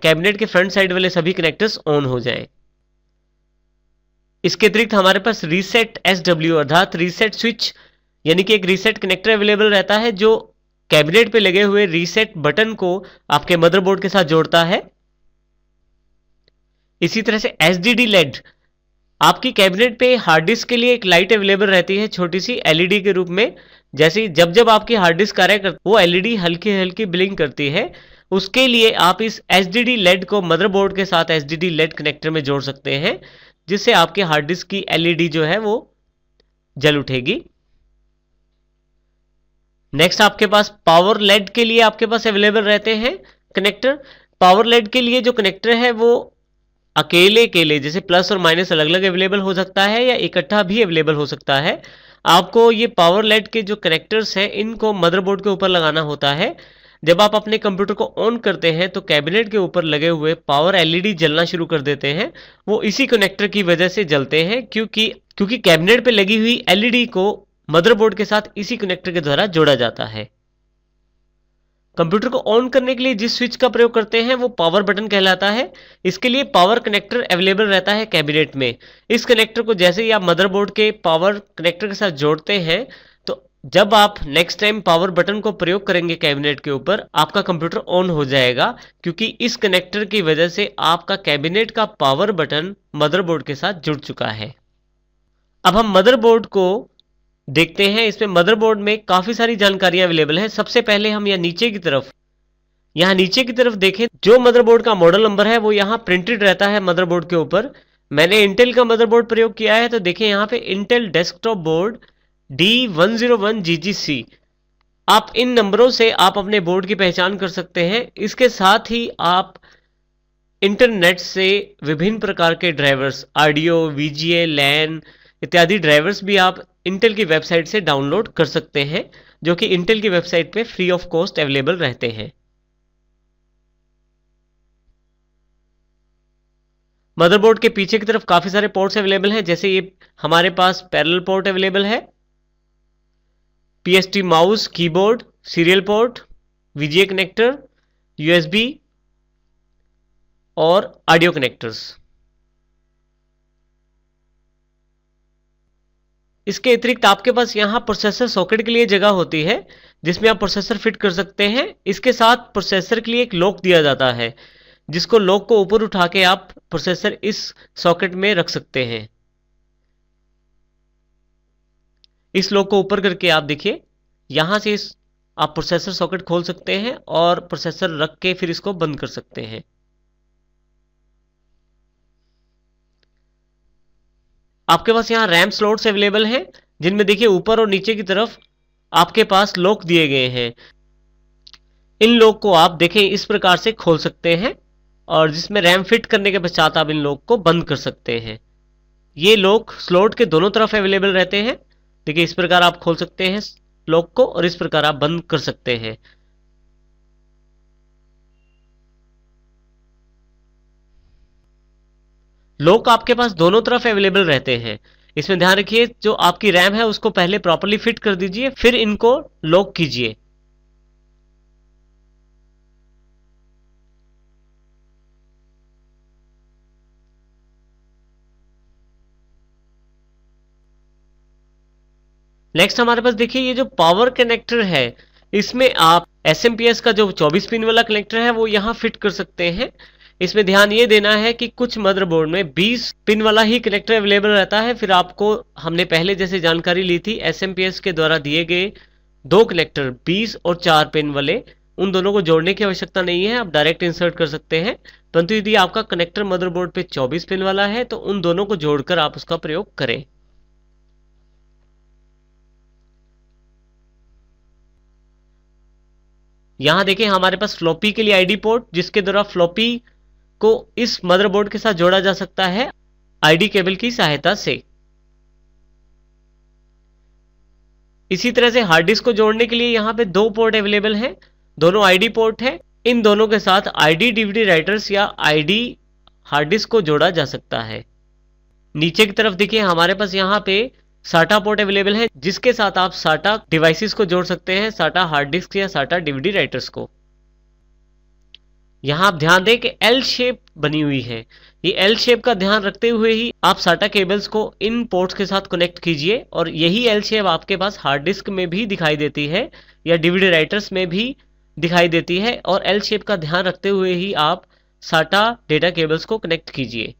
Cabinet के front side वाले सभी कनेक्टर्स ऑन हो जाएं। इसके अतिरिक्त हमारे पास रीसेट SW अर्थात रीसेट स्विच यानी कि एक रीसेट कनेक्टर अवेलेबल रहता है जो कैबिनेट पे लगे हुए रीसेट बटन को आपके मदरबोर्ड के साथ जोड़ता है। इसी तरह से SDD LED, आपकी कैबिनेट पे हार्ड डिस्क के लिए एक लाइट अवेलेबल रहती है छोटी सी LED के रूप में। जैसे जब आपकी हार्ड डिस्क कार्य करती है वो LED हल्की हल्की ब्लिंक करती है। उसके लिए आप इस SDD LED को मदरबोर्ड के साथ SDD LED कनेक्टर में जोड़ सकते हैं, जिससे आपके हार्ड डिस्क की LED जो है वो जल उठेगी। नेक्स्ट आपके पास पावर लेड के लिए आपके पास अवेलेबल रहते हैं कनेक्टर। पावर लेड के लिए जो कनेक्टर है वो अकेले जैसे प्लस और माइनस अलग अलग अवेलेबल हो सकता है या इकट्ठा भी अवेलेबल हो सकता है। आपको ये पावर लेड के जो कनेक्टर्स हैं इनको मदरबोर्ड के ऊपर लगाना होता है। जब आप अपने कंप्यूटर को ऑन करते हैं तो कैबिनेट के ऊपर लगे हुए पावर LED जलना शुरू कर देते हैं। वो इसी कनेक्टर की वजह से जलते हैं क्योंकि कैबिनेट पे लगी हुई LED को मदरबोर्ड के साथ इसी कनेक्टर के द्वारा जोड़ा जाता है। कंप्यूटर को ऑन करने के लिए जिस स्विच का प्रयोग करते हैं वो पावर बटन कहलाता है। इसके लिए पावर कनेक्टर अवेलेबल रहता है कैबिनेट में। इस कनेक्टर को जैसे ही आप मदरबोर्ड के पावर कनेक्टर के साथ जोड़ते हैं तो जब आप नेक्स्ट टाइम पावर बटन को प्रयोग करेंगे कैबिनेट के ऊपर, आपका कंप्यूटर ऑन हो जाएगा क्योंकि इस कनेक्टर की वजह से आपका कैबिनेट का पावर बटन मदरबोर्ड के साथ जुड़ चुका है। अब हम मदरबोर्ड को देखते हैं। इसमें मदरबोर्ड में काफी सारी जानकारियां अवेलेबल है। सबसे पहले हम यहाँ नीचे की तरफ देखें, जो मदरबोर्ड का मॉडल नंबर है वो यहाँ प्रिंटेड रहता है मदरबोर्ड के ऊपर। मैंने इंटेल का मदरबोर्ड प्रयोग किया है तो देखें यहाँ पे इंटेल डेस्कटॉप बोर्ड D101GGC। आप इन नंबरों से आप अपने बोर्ड की पहचान कर सकते हैं। इसके साथ ही आप इंटरनेट से विभिन्न प्रकार के ड्राइवर्स ऑडियो, VGA, LAN इत्यादि ड्राइवर्स भी आप इंटेल की वेबसाइट से डाउनलोड कर सकते हैं, जो कि इंटेल की वेबसाइट पे फ्री ऑफ कॉस्ट अवेलेबल रहते हैं। मदरबोर्ड के पीछे की तरफ काफी सारे पोर्ट्स अवेलेबल हैं। जैसे ये हमारे पास पैरेलल पोर्ट अवेलेबल है, PST mouse, keyboard, serial port, VGA connector, USB और ऑडियो कनेक्टर्स। इसके अतिरिक्त आपके पास यहाँ प्रोसेसर सॉकेट के लिए जगह होती है जिसमें आप प्रोसेसर फिट कर सकते हैं। इसके साथ प्रोसेसर के लिए एक लॉक दिया जाता है, जिसको लॉक को ऊपर उठा के आप प्रोसेसर इस सॉकेट में रख सकते हैं। इस लॉक को ऊपर करके आप देखिए यहां से आप प्रोसेसर सॉकेट खोल सकते हैं और प्रोसेसर रख के फिर इसको बंद कर सकते हैं। आपके पास यहाँ रैम स्लॉट्स अवेलेबल हैं जिनमें देखिए ऊपर और नीचे की तरफ आपके पास लॉक दिए गए हैं। इन लॉक को आप देखें इस प्रकार से खोल सकते हैं और जिसमें रैम फिट करने के पश्चात आप इन लॉक को बंद कर सकते हैं। ये लॉक स्लॉट के दोनों तरफ अवेलेबल रहते हैं। देखिए इस प्रकार आप खोल सकते हैं लॉक को और इस प्रकार आप बंद कर सकते हैं। लॉक आपके पास दोनों तरफ अवेलेबल रहते हैं। इसमें ध्यान रखिए जो आपकी रैम है उसको पहले प्रॉपर्ली फिट कर दीजिए, फिर इनको लॉक कीजिए। नेक्स्ट हमारे पास देखिए ये जो पावर कनेक्टर है इसमें आप SMPS का जो 24 पिन वाला कनेक्टर है वो यहां फिट कर सकते हैं। इसमें ध्यान ये देना है कि कुछ मदरबोर्ड में 20 पिन वाला ही कनेक्टर अवेलेबल रहता है। फिर आपको हमने पहले जैसे जानकारी ली थी SMPS के द्वारा दिए गए दो कनेक्टर 20 और 4 पिन वाले, उन दोनों को जोड़ने की आवश्यकता नहीं है, आप डायरेक्ट इंसर्ट कर सकते हैं। परंतु यदि आपका कनेक्टर मदरबोर्ड पे 24 पिन वाला है तो उन दोनों को जोड़कर आप उसका प्रयोग करें। यहां देखें हमारे पास फ्लॉपी के लिए आईडी पोर्ट, जिसके द्वारा फ्लॉपी को इस मदरबोर्ड के साथ जोड़ा जा सकता है आईडी केबल की सहायता से। इसी तरह से हार्ड डिस्क को जोड़ने के लिए यहां पे दो पोर्ट अवेलेबल हैं, दोनों आईडी पोर्ट है। इन दोनों के साथ आईडी डीवीडी राइटर्स या आईडी हार्ड डिस्क को जोड़ा जा सकता है। नीचे की तरफ देखिए हमारे पास यहाँ पे साटा पोर्ट अवेलेबल है, जिसके साथ आप साटा डिवाइसेस को जोड़ सकते हैं, साटा हार्ड डिस्क या साटा डीवीडी राइटर्स को। यहाँ आप ध्यान दें कि एल शेप बनी हुई है। ये एल शेप का ध्यान रखते हुए ही आप साटा केबल्स को इन पोर्ट्स के साथ कनेक्ट कीजिए, और यही एल शेप आपके पास हार्ड डिस्क में भी दिखाई देती है या डीवीडी राइटर्स में भी दिखाई देती है, और एल शेप का ध्यान रखते हुए ही आप साटा डेटा केबल्स को कनेक्ट कीजिए।